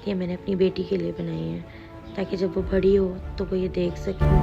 ये मैंने अपनी बेटी के लिए बनाई है, ताकि जब वो बड़ी हो तो वो ये देख सके।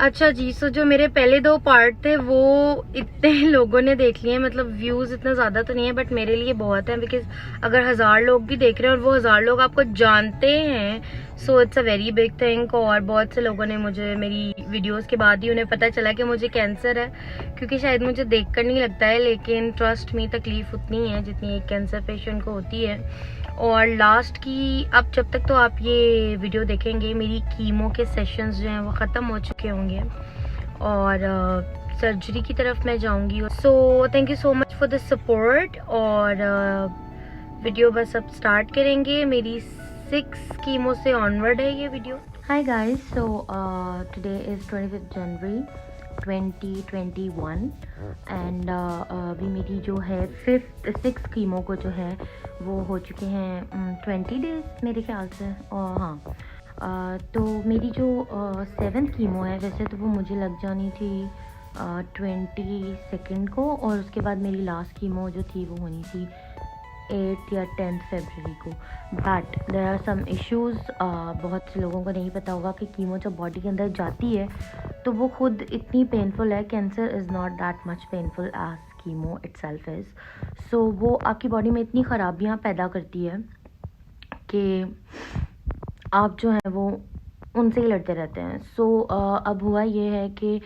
अच्छा जी, सो जो मेरे पहले 2 पार्ट थे वो इतने लोगों ने देख लिए हैं, मतलब व्यूज इतना ज्यादा तो नहीं है बट मेरे लिए बहुत है, बिकॉज अगर 1000 लोग भी देख रहे हैं और वो 1000 लोग आपको जानते हैं, so it's a very big thing. और बहुत से लोगों ने मुझे मेरी वीडियोस के बाद ही उन्हें पता चला कि मुझे कैंसर है, क्योंकि शायद मुझे देखकर नहीं लगता है, लेकिन ट्रस्ट मी तकलीफ उतनी है जितनी एक कैंसर पेशेंट को होती है। और लास्ट की अब जब तक तो आप ये वीडियो देखेंगे मेरी कीमो के सेशंस जो हैं वो ख़त्म हो चुके होंगे और सर्जरी की तरफ मैं जाऊंगी। So thank you so much for the support. और वीडियो बस अब स्टार्ट करेंगे, मेरी 6 कीमो से ऑनवर्ड है ये video. Hi guys, so today is 25 January 2021 and अभी मेरी जो है 6 कीमो को जो है वो हो चुके हैं 20 डेज मेरे ख्याल से। और हाँ, तो मेरी जो 7th कीमो है, वैसे तो वो मुझे लग जानी थी 22 को, और उसके बाद मेरी लास्ट कीमो जो थी वो होनी थी 8 या 10 फरवरी को। But there are some issues. बहुत से लोगों को नहीं पता होगा कि कीमो जब बॉडी के अंदर जाती है तो वो खुद इतनी पेनफुल है। Cancer is not that much painful as chemo itself is. So वो आपकी बॉडी में इतनी ख़राबियाँ पैदा करती है कि आप जो है वो उनसे ही लड़ते रहते हैं। सो अब हुआ ये है कि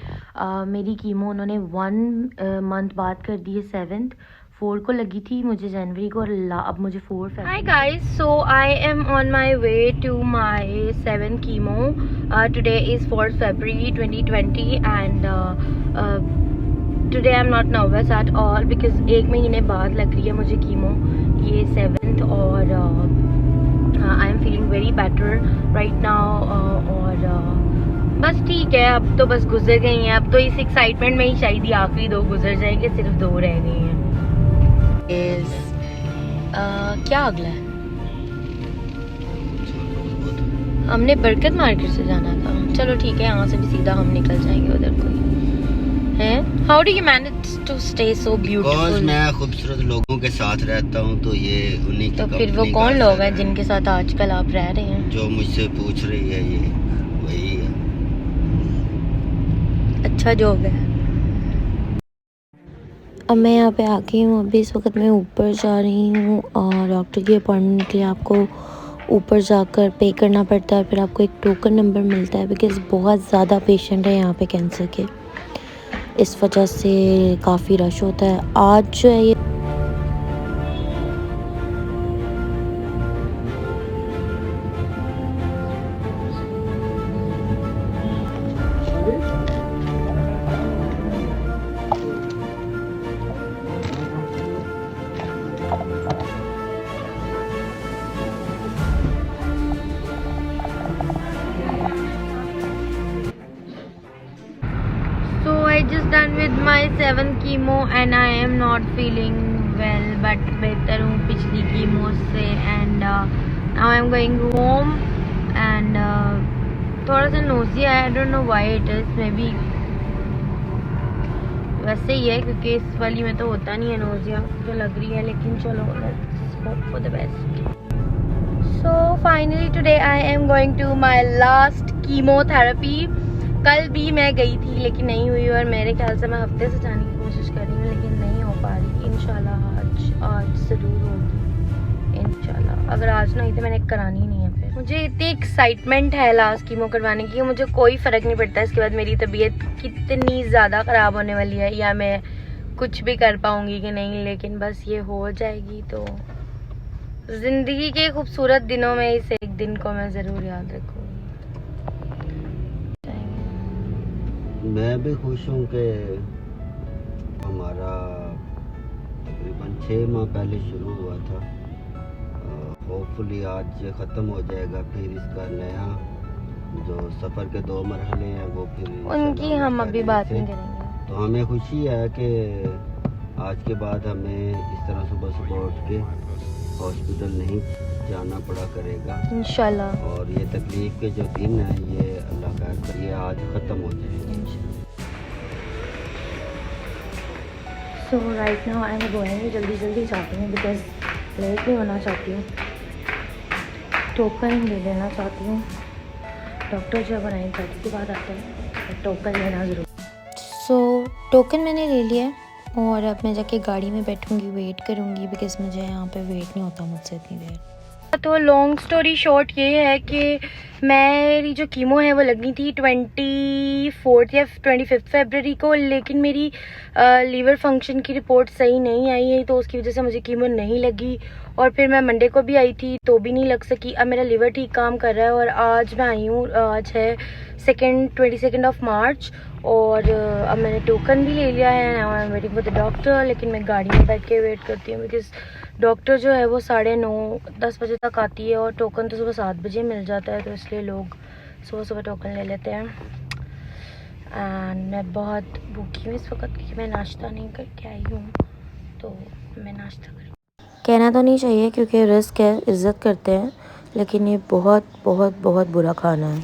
मेरी कीमो उन्होंने 1 मंथ बाद कर दी है। 7th 4 को लगी थी मुझे जनवरी को, और अब मुझे 4 फरवरी। Hi guys, so I am on my way to my 7th chemo. Today is 4 February 2020 and today I am not nervous at all, because 1 महीने बाद लग रही है मुझे कीमो, ये 7th। और I am feeling very better right now. और बस ठीक है, अब तो बस गुजर गई हैं। अब तो इस एक्साइटमेंट में ही शायद ही आखिरी 2 गुजर जाएंगे, सिर्फ 2 रह गई हैं। क्या अगला है? हमने बरकत मार्केट से जाना था। चलो ठीक है, यहाँ से भी सीधा हम निकल जाएंगे उधर कोई है। How do you manage to stay so beautiful? मैं खूबसूरत लोगों के साथ रहता हूँ, तो ये उन्हीं की। तो फिर वो कौन लोग हैं जिनके साथ आजकल आप रह रहे हैं? जो मुझसे पूछ रही है ये वही है। अच्छा जॉब है। अब मैं यहाँ पे आ गई हूँ। अभी इस वक्त मैं ऊपर जा रही हूँ और डॉक्टर की अपॉइंटमेंट के लिए आपको ऊपर जाकर पे करना पड़ता है, फिर आपको एक टोकन नंबर मिलता है, बिकॉज़ बहुत ज़्यादा पेशेंट है यहाँ पे कैंसर के, इस वजह से काफ़ी रश होता है। आज जो है ये I just done with my 7th chemo and I am not feeling well, but बेहतर हूँ पिछली कीमो से। and now I am going home and थोड़ा सा nausea है, I don't know why it is, maybe वैसे ही है क्योंकि इस वाली में तो होता नहीं है nausea जो लग रही है, लेकिन चलो let's hope for the best. So finally today I am going to my last chemotherapy. कल भी मैं गई थी लेकिन नहीं हुई, और मेरे ख्याल से मैं हफ्ते से जाने की कोशिश कर रही हूँ लेकिन नहीं हो पा रही। इंशाल्लाह आज ज़रूर होगी इंशाल्लाह। अगर आज ना हुई तो मैंने करानी नहीं है। फिर मुझे इतनी एक्साइटमेंट है लास्ट कीमो करवाने की, मुझे कोई फ़र्क नहीं पड़ता इसके बाद मेरी तबीयत कितनी ज़्यादा ख़राब होने वाली है या मैं कुछ भी कर पाऊँगी कि नहीं, लेकिन बस ये हो जाएगी तो ज़िंदगी के खूबसूरत दिनों में इस एक दिन को मैं ज़रूर याद रखूँगी। मैं भी खुश हूँ कि हमारा तकरीबन 6 माह पहले शुरू हुआ था। होपफुली आज ये ख़त्म हो जाएगा, फिर इसका नया जो सफ़र के 2 मरहले हैं वो फिर उनकी हम अभी बात नहीं करेंगे। तो हमें खुशी है कि आज के बाद हमें इस तरह सुबह सुबह उठ के हॉस्पिटल नहीं जाना पड़ा करेगा इंशाल्लाह। और ये तकलीफ के जो दिन है ये अल्लाह का ये आज ख़त्म हो जाएगा। So right now I am going, जल्दी जल्दी जाती हूँ बिकॉज लेट नहीं होना चाहती हूँ। टोकन ले लेना चाहती हूँ। डॉक्टर जो है 9:30 के बाद आता है, टोकन लेना ज़रूर। सो टोकन मैंने ले लिया है और अब मैं जाके गाड़ी में बैठूँगी, वेट करूँगी बिकॉज मुझे यहाँ पे वेट नहीं होता मुझसे इतनी देर। तो लॉन्ग स्टोरी शॉर्ट ये है कि मेरी जो कीमो है वो लगनी थी 24 या 25 फरवरी को, लेकिन मेरी लीवर फंक्शन की रिपोर्ट सही नहीं आई है, तो उसकी वजह से मुझे कीमो नहीं लगी। और फिर मैं मंडे को भी आई थी तो भी नहीं लग सकी। अब मेरा लीवर ठीक काम कर रहा है और आज मैं आई हूँ, आज है 22 ऑफ मार्च और अब मैंने टोकन भी ले लिया है। Now I am waiting for the doctor, लेकिन मैं गाड़ी में बैठ के वेट करती हूँ बिकॉज डॉक्टर जो है वो 9:30-10 बजे तक आती है और टोकन तो सुबह 7 बजे मिल जाता है, तो इसलिए लोग सुबह सुबह टोकन ले लेते हैं। एंड मैं बहुत भूखी हूँ इस वक्त क्योंकि मैं नाश्ता नहीं करके आई हूँ, तो मैं नाश्ता करूँ। कहना तो नहीं चाहिए क्योंकि रिस्क है, इज़्ज़त करते हैं, लेकिन ये बहुत बहुत बहुत बुरा खाना है।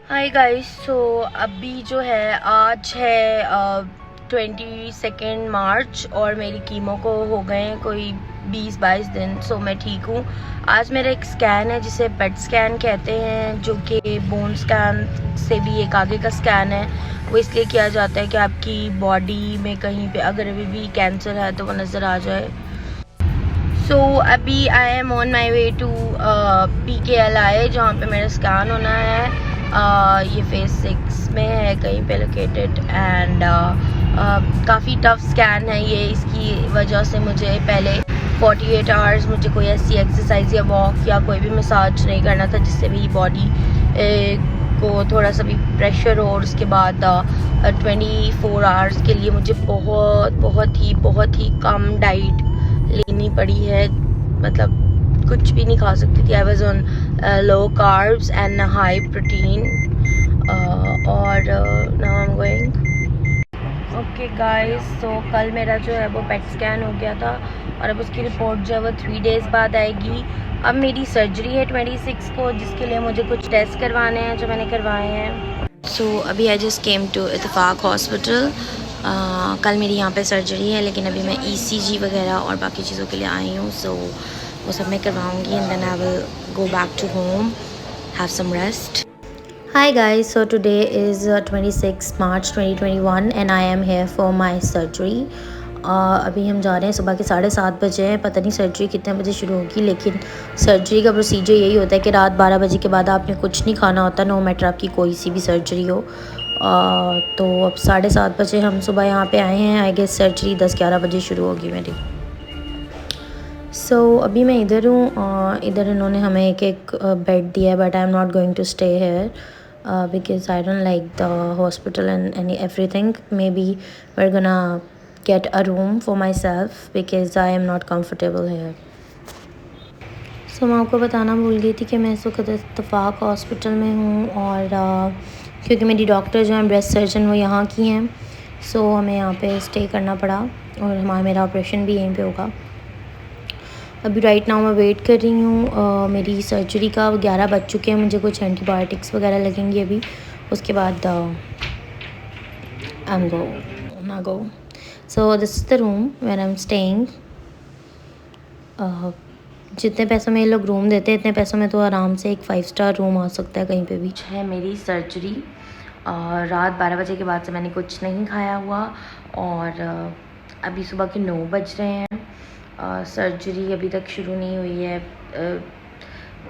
हाय गाइस, सो अभी जो है आज है 22 मार्च और मेरी कीमो को हो गए हैं कोई 20-22 दिन। सो मैं ठीक हूँ। आज मेरा एक स्कैन है जिसे पेट स्कैन कहते हैं, जो कि बोन स्कैन से भी एक आगे का स्कैन है। वो इसलिए किया जाता है कि आपकी बॉडी में कहीं पे अगर अभी भी कैंसर है तो वो नज़र आ जाए। सो अभी I am on my way to PKLI जहाँ पे मेरा स्कैन होना है। ये फेज 6 में है कहीं पे लोकेटेड एंड काफ़ी टफ स्कैन है ये। इसकी वजह से मुझे पहले 48 आवर्स मुझे कोई ऐसी एक्सरसाइज या वॉक या कोई भी मसाज नहीं करना था जिससे मेरी बॉडी को थोड़ा सा भी प्रेशर हो, और उसके बाद 24 आवर्स के लिए मुझे बहुत ही कम डाइट लेनी पड़ी है, मतलब कुछ भी नहीं खा सकती थी। I was on low carbs and high protein और now I am going. Okay guys, so कल मेरा जो है वो पेट स्कैन हो गया था और अब उसकी रिपोर्ट जो है वो 3 डेज़ बाद आएगी। अब मेरी सर्जरी है 26 को, जिसके लिए मुझे कुछ टेस्ट करवाने हैं जो मैंने करवाए हैं। सो अभी आई जस्ट केम टू इत्तेफाक हॉस्पिटल। कल मेरी यहाँ पे सर्जरी है, लेकिन अभी मैं ECG वगैरह और बाकी चीज़ों के लिए आई हूँ, सो वो सब मैं करवाऊँगी and then I will go back to home, have some rest. Hi guys, so today is 26 March 2021 and I am here for my surgery. अभी हम जा रहे हैं, सुबह के 7:30 बजे हैं। पता नहीं सर्जरी कितने बजे शुरू होगी, लेकिन सर्जरी का प्रोसीजर यही होता है कि रात 12 बजे के बाद आपने कुछ नहीं खाना होता, नो मैटर आपकी कोई सी भी सर्जरी हो। तो अब 7:30 बजे हम सुबह यहाँ पे आए हैं। आई गेस सर्जरी 10-11 बजे शुरू होगी मेरी। सो अभी मैं इधर हूँ। इधर इन्होंने हमें एक बेड दिया है, but I am not going to stay here because I don't like the hospital and everything. Maybe we're gonna get a room for myself because I am not comfortable here. So मैं आपको बताना भूल गई थी कि मैं इस वक्त इत्तेफाक हॉस्पिटल में हूँ और क्योंकि मेरी डॉक्टर जो है ब्रेस्ट सर्जन वो यहाँ की हैं, सो हमें यहाँ पे स्टे करना पड़ा और मेरा ऑपरेशन भी यहीं पे होगा। अभी राइट नाउ मैं वेट कर रही हूँ मेरी सर्जरी का। 11 बज चुके हैं, मुझे कुछ एंटीबायोटिक्स वगैरह लगेंगी अभी, उसके बाद I am go. So this is the room where I am staying. जितने पैसों में ये लोग रूम देते हैं, इतने पैसों में तो आराम से एक 5 स्टार रूम आ सकता है कहीं पे भी। है मेरी सर्जरी रात 12 बजे के बाद से मैंने कुछ नहीं खाया हुआ और अभी सुबह के 9 बज रहे हैं। सर्जरी अभी तक शुरू नहीं हुई है।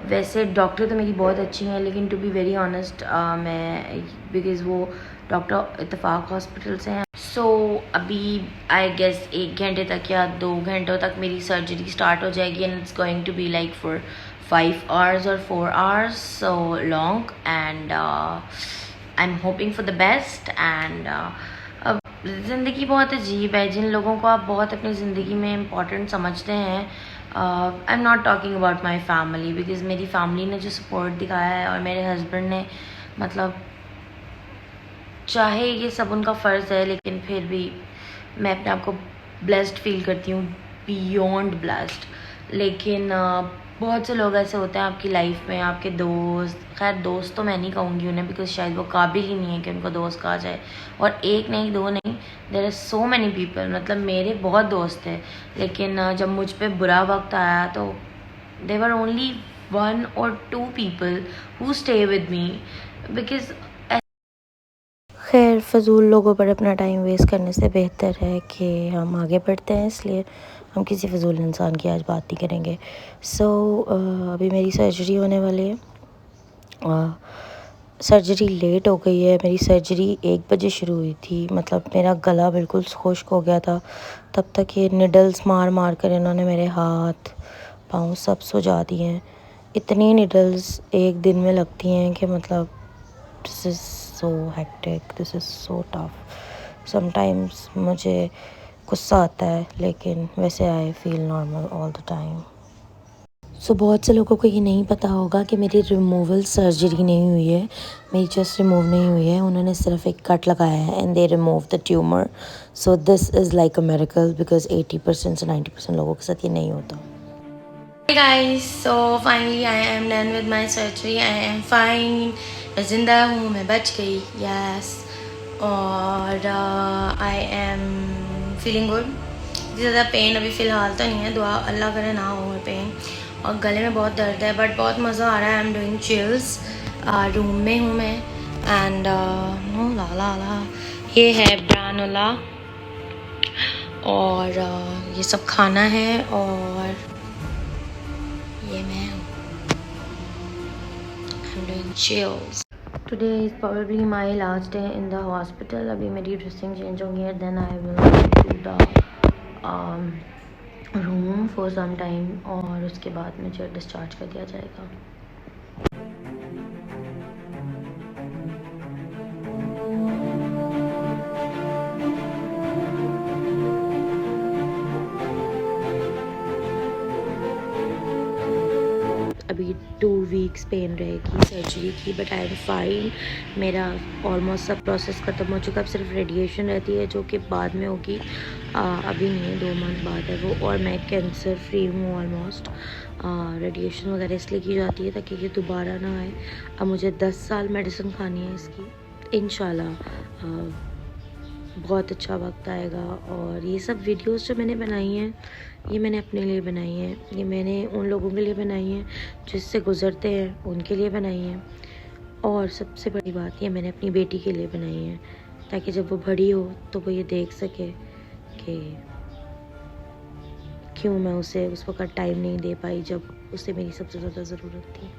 वैसे डॉक्टर तो मेरी बहुत अच्छी हैं, लेकिन टू बी वेरी ऑनेस्ट मैं बिकॉज़ वो डॉक्टर इत्तेफाक हॉस्पिटल से हैं, सो अभी आई गेस 1 घंटे तक या 2 घंटों तक मेरी सर्जरी स्टार्ट हो जाएगी and it's going to be like for 5 hours और 4 hours, so long and I am hoping for the best. And ज़िंदगी बहुत अजीब है। जिन लोगों को आप बहुत अपनी ज़िंदगी में इम्पॉर्टेंट समझते हैं, आई am not talking about my family because मेरी फैमिली ने जो सपोर्ट दिखाया है और मेरे हस्बैंड ने, मतलब चाहे ये सब उनका फ़र्ज़ है, लेकिन फिर भी मैं अपने आप को ब्लेस्ड फील करती हूँ, बियॉन्ड ब्लेस्ड। लेकिन बहुत से लोग ऐसे होते हैं आपकी लाइफ में, आपके दोस्त, खैर दोस्त तो मैं नहीं कहूँगी उन्हें बिकॉज शायद वो काबिल ही नहीं है कि उनको दोस्त कहा जाए, और 1 नहीं 2 नहीं, there are so many people, मतलब मेरे बहुत दोस्त हैं, लेकिन जब मुझ पे बुरा वक्त आया तो there were only 1 or 2 people who stay with me because खैर फ़ज़ूल लोगों पर अपना टाइम वेस्ट करने से बेहतर है कि हम आगे बढ़ते हैं, इसलिए हम किसी फ़ज़ूल इंसान की आज बात नहीं करेंगे। सो अभी मेरी सर्जरी होने वाली है। सर्जरी लेट हो गई है। मेरी सर्जरी 1 बजे शुरू हुई थी, मतलब मेरा गला बिल्कुल खुश्क हो गया था। तब तक ये निडल्स मार मार कर इन्होंने मेरे हाथ पाँव सब सुजा दिए हैं। इतनी निडल्स एक दिन में लगती हैं कि मतलब this is so hectic, this is so tough. Sometimes मुझे गुस्सा आता है, लेकिन वैसे I feel normal all the time. So बहुत से लोगों को ये नहीं पता होगा कि मेरी रिमूवल सर्जरी नहीं हुई है, मेरी चेस्ट रिमूव नहीं हुई है। उन्होंने सिर्फ एक कट लगाया है and they remove the tumour. So this is like a miracle because 80% से 90% लोगों के साथ ये नहीं होता। Hey guys, so finally I am done with my surgery. I am fine. मैं ज़िंदा हूँ, मैं बच गई, yes. और I am feeling good. ज़्यादा पेन अभी फ़िलहाल तो नहीं है, दुआ अल्लाह करे ना हो पेन। और गले में बहुत दर्द है, बट बहुत मज़ा आ रहा है। I am doing chills. Room में हूँ मैं एंड ला ला ला, ये है ब्रानोला और ये सब खाना है और ये मैं हूँ। I'm doing chills. Today is probably my last day in the hospital. अभी मेरी ड्रेसिंग चेंज होंगी है, then I will go to the room for some time और उसके बाद मुझे डिस्चार्ज कर दिया जाएगा। अभी 2 वीक्स पेन रहेगी सर्जरी की, बट आई एम फाइन। मेरा ऑलमोस्ट सब प्रोसेस ख़त्म हो चुका है। अब सिर्फ रेडिएशन रहती है जो कि बाद में होगी, अभी नहीं है, 2 मंथ बाद है वो। और मैं कैंसर फ्री हूँ ऑलमोस्ट। रेडिएशन वगैरह इसलिए की जाती है ताकि ये दोबारा ना आए। अब मुझे 10 साल मेडिसिन खानी है इसकी, इंशाल्लाह बहुत अच्छा वक्त आएगा। और ये सब वीडियोस जो मैंने बनाई हैं, ये मैंने अपने लिए बनाई हैं, ये मैंने उन लोगों के लिए बनाई हैं जिससे गुज़रते हैं, उनके लिए बनाई हैं। और सबसे बड़ी बात, ये मैंने अपनी बेटी के लिए बनाई हैं, ताकि जब वो बड़ी हो तो वो ये देख सके कि क्यों मैं उसे उस वक़्त टाइम नहीं दे पाई जब उसे मेरी सबसे ज़्यादा ज़रूरत थी।